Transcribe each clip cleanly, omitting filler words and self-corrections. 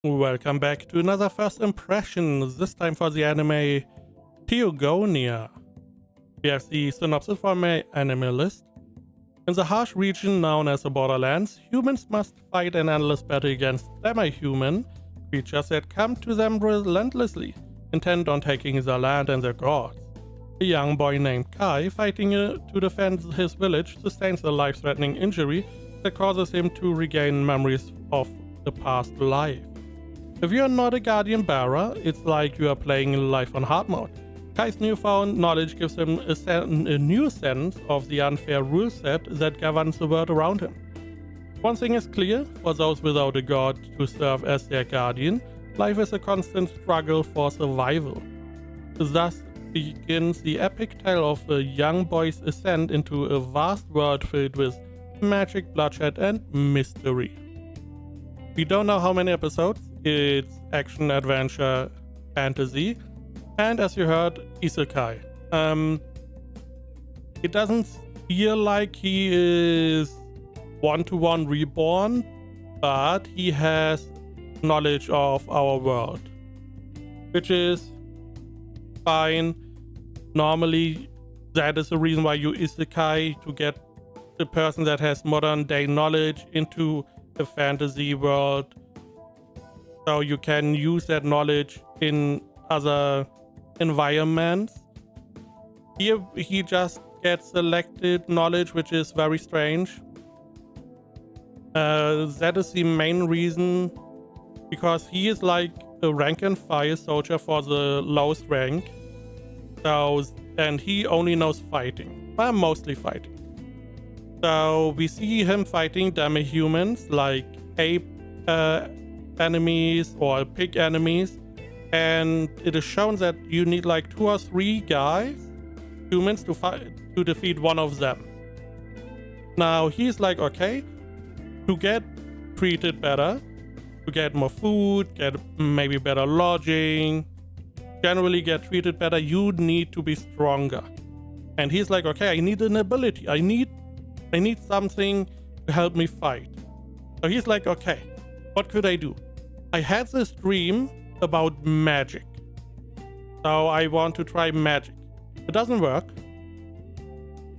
Welcome back to another first impression, this time for the anime Teogonia. We have the synopsis from my anime list. In the harsh region known as the Borderlands, humans must fight an endless battle against semi-human creatures that come to them relentlessly, intent on taking their land and their gods. A young boy named Kai, fighting to defend his village, sustains a life-threatening injury that causes him to regain memories of the past life. If you're not a guardian bearer, it's like you are playing life on hard mode. Kai's newfound knowledge gives him a new sense of the unfair rule set that governs the world around him. One thing is clear, for those without a god to serve as their guardian, life is a constant struggle for survival. Thus begins the epic tale of a young boy's ascent into a vast world filled with magic, bloodshed, and mystery. We don't know how many episodes. It's action, adventure, fantasy, and as you heard, isekai. It doesn't feel like he is one-to-one reborn, but he has knowledge of our world, which is fine. Normally, that is the reason why you isekai, to get the person that has modern-day knowledge into a fantasy world, so you can use that knowledge in other environments. Here he just gets selected knowledge, which is very strange. That is the main reason, because he is like a rank and file soldier for the lowest rank. So, and he only knows fighting, mostly fighting. So we see him fighting demi-humans like ape enemies or pig enemies, and it is shown that you need like 2 or 3 humans to defeat one of them. Now he's like, okay, to get treated better, to get more food, get maybe better lodging, generally get treated better, you need to be stronger. And he's like, okay, I need an ability, I need something to help me fight. So he's like, okay, what could I do? I had this dream about magic, so I want to try magic. It doesn't work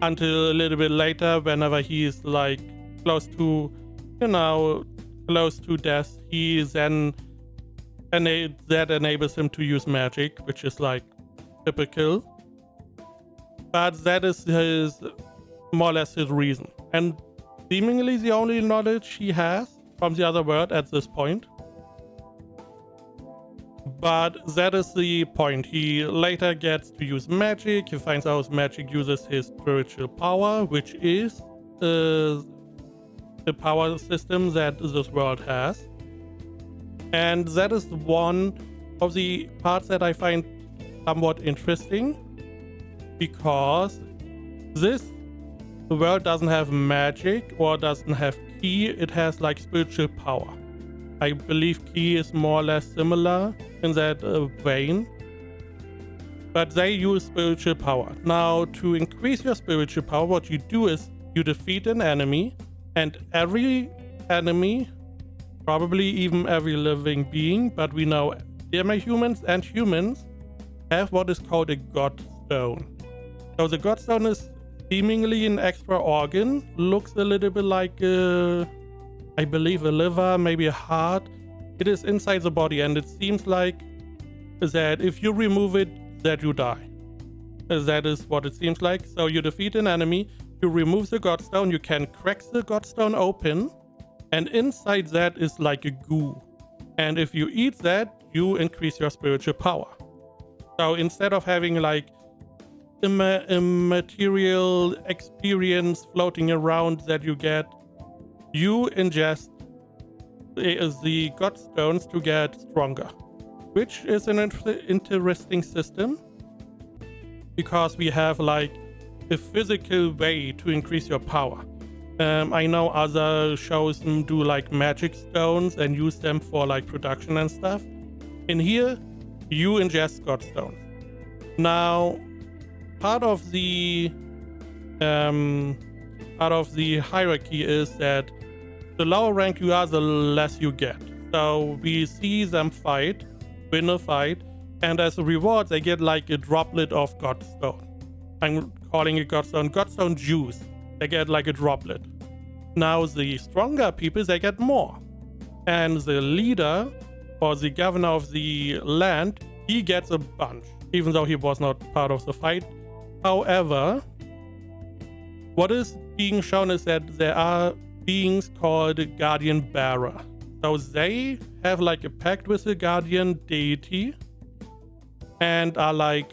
until a little bit later, whenever he is like close to death. He then that enables him to use magic, which is like typical. But that is more or less his reason, and seemingly the only knowledge he has from the other world at this point. But that is the point. He later gets to use magic. He finds out magic uses his spiritual power, which is the power system that this world has. And that is one of the parts that I find somewhat interesting, because the world doesn't have magic or doesn't have ki, it has like spiritual power. I believe ki is more or less similar in that vein, but they use spiritual power. Now, to increase your spiritual power, what you do is you defeat an enemy, and every enemy, probably even every living being, but we know demi-humans and humans have what is called a god stone. So the god stone is seemingly an extra organ, looks a little bit like I believe a liver, maybe a heart. It is inside the body, and it seems like that if you remove it, that you die. That is what it seems like. So you defeat an enemy, you remove the godstone, you can crack the godstone open, and inside that is like a goo. And if you eat that, you increase your spiritual power. So instead of having like a material experience floating around that you get, you ingest the godstones to get stronger, which is an interesting system, because we have like a physical way to increase your power. I know other shows do like magic stones and use them for like production and stuff. In here, you ingest godstones. Now, part of the hierarchy is that the lower rank you are, the less you get. So we see them fight, win a fight, and as a reward they get like a droplet of Godstone. I'm calling it Godstone juice. They get like a droplet. Now the stronger people, they get more. And the leader or the governor of the land, he gets a bunch, even though he was not part of the fight. However, what is being shown is that there are beings called Guardian Bearer. So they have like a pact with the guardian deity and are like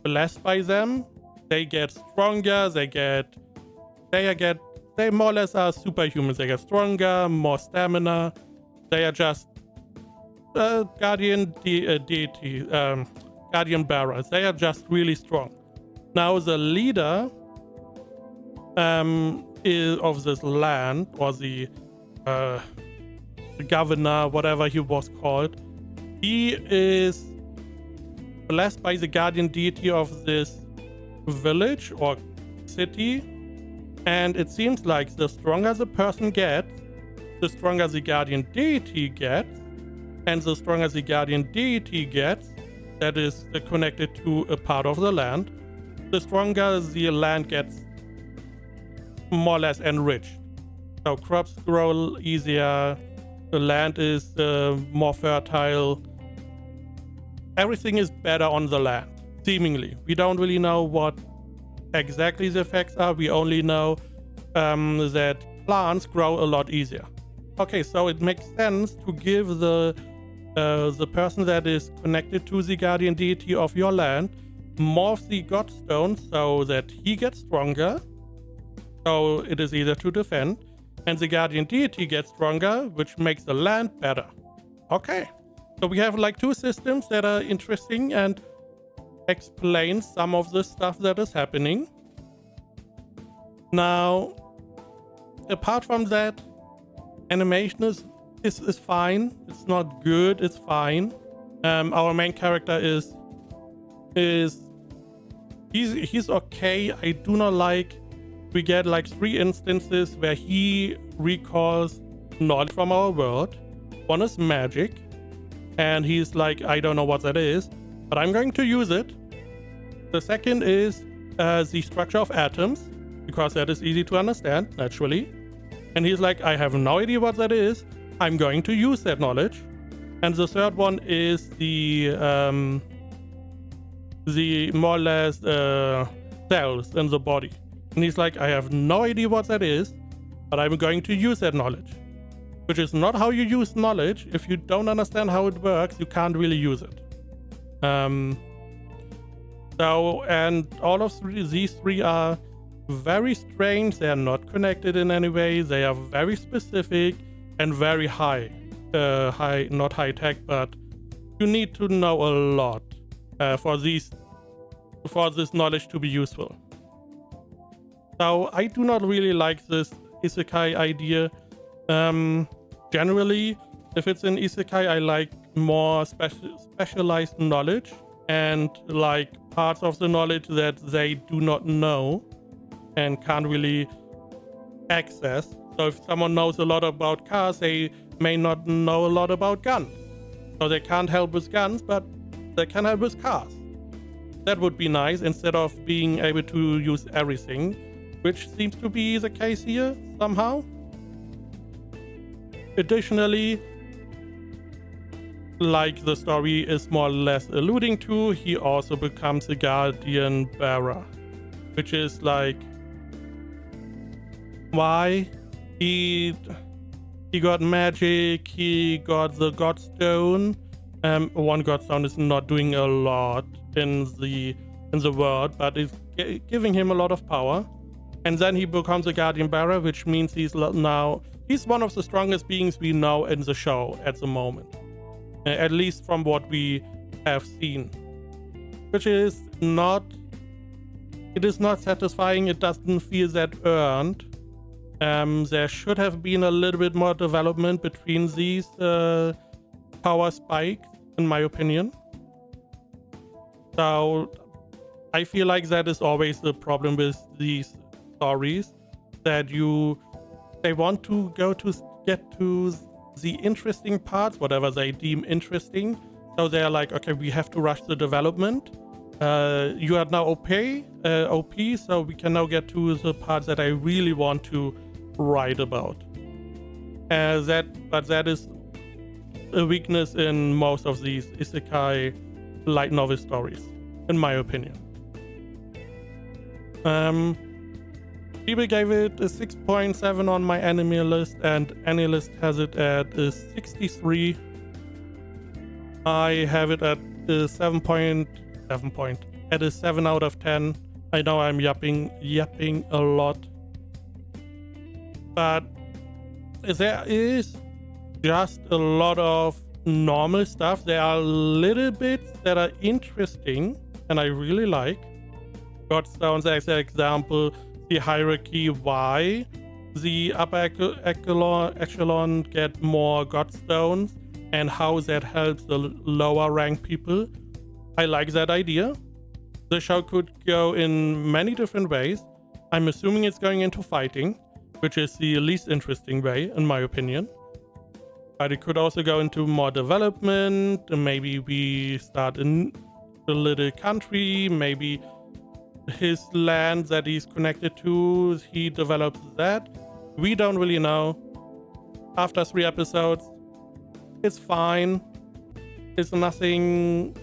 blessed by them. They get stronger, they more or less are superhumans. They get stronger, more stamina. They are just guardian deity, guardian bearers. They are just really strong. Now the leader of this land, or the governor, whatever he was called, he is blessed by the guardian deity of this village or city, and it seems like the stronger the person gets, the stronger the guardian deity gets, and the stronger the guardian deity gets, that is connected to a part of the land, the stronger the land gets more or less enriched. So crops grow easier, the land is more fertile, everything is better on the land, seemingly. We don't really know what exactly the effects are. We only know that plants grow a lot easier. Okay, so it makes sense to give the person that is connected to the guardian deity of your land more of the Godstone so that he gets stronger, so it is easier to defend, and the guardian deity gets stronger, which makes the land better. Okay, so we have like two systems that are interesting and explain some of the stuff that is happening. Now, apart from that, animation is fine. It's not good, it's fine. Our main character is he's okay. I do not like, we get like 3 instances where he recalls knowledge from our world. One is magic, and he's like, I don't know what that is, but I'm going to use it. The second is the structure of atoms, because that is easy to understand, naturally. And he's like, I have no idea what that is. I'm going to use that knowledge. And the third one is the more or less cells in the body. And he's like, I have no idea what that is, but I'm going to use that knowledge. Which is not how you use knowledge. If you don't understand how it works, you can't really use it. So, and all of these three are very strange. They are not connected in any way. They are very specific and very high. Not high tech, but you need to know a lot for this knowledge to be useful. So I do not really like this isekai idea. Generally, if it's an isekai, I like more specialized knowledge and like parts of the knowledge that they do not know and can't really access. So if someone knows a lot about cars, they may not know a lot about guns. So they can't help with guns, but they can help with cars. That would be nice instead of being able to use everything, which seems to be the case here somehow. Additionally, like the story is more or less alluding to, he also becomes a guardian bearer, which is like, why? He got magic, he got the Godstone. One Godstone is not doing a lot in the world, but it's giving him a lot of power. And then he becomes a guardian bearer, which means he's one of the strongest beings we know in the show at the moment. At least from what we have seen. Which is not satisfying. It doesn't feel that earned. There should have been a little bit more development between these power spikes, in my opinion. So I feel like that is always the problem with these stories, that they want to get to the interesting parts, whatever they deem interesting. So they're like, okay, we have to rush the development. You are now OP, so we can now get to the parts that I really want to write about. But that is a weakness in most of these isekai light novel stories, in my opinion. People gave it a 6.7 on my anime list, and AniList has it at a 63. I have it at a 7.7 at a 7 out of 10. I know I'm yapping a lot, but there is just a lot of normal stuff. There are little bits that are interesting and I really like. Godstones as an example, the hierarchy, why the upper echelon get more Godstones and how that helps the lower rank people. I like that idea. The show could go in many different ways. I'm assuming it's going into fighting, which is the least interesting way, in my opinion. But it could also go into more development. Maybe we start in a little country. Maybe his land that he's connected to, he develops that. We don't really know. After 3 episodes, it's fine. It's nothing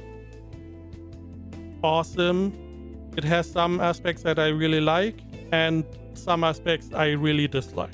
awesome. It has some aspects that I really like and some aspects I really dislike.